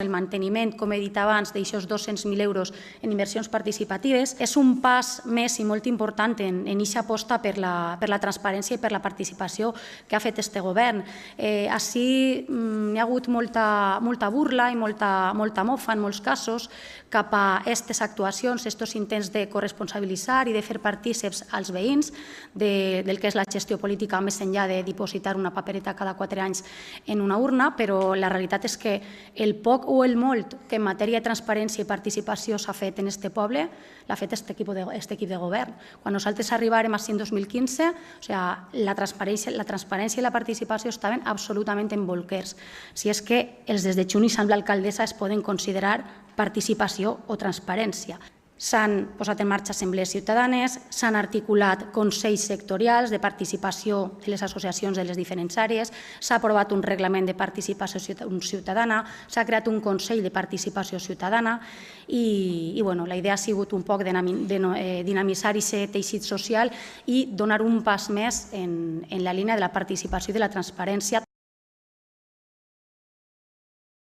El manteniment, com he dit abans, d'aixòs 200.000 euros en inversions participatives és un pas més i molt important en aquesta aposta per la transparència i per la participació que ha fet este govern. Així hi ha hagut molta burla i molta mofa en molts casos cap a aquestes actuacions, aquests intents de corresponsabilitzar i de fer partícips als veïns del que és la gestió política més enllà de dipositar una papereta cada 4 anys en una urna, però la realitat és que el poc o el molt que en matèria de transparència i participació s'ha fet en este poble l'ha fet aquest equip de govern. Quan nosaltres arribàrem així en 2015, la transparència i la participació estaven absolutament en bolquers. Si és que els des de Junts amb l'alcaldessa es poden considerar participació o transparència. S'han posat en marxa assemblees ciutadanes, s'han articulat consells sectorials de participació de les associacions de les diferents àrees, s'ha aprovat un reglament de participació ciutadana, s'ha creat un consell de participació ciutadana i la idea ha sigut un poc dinamitzar aquest teixit social i donar un pas més en la línia de la participació i de la transparència.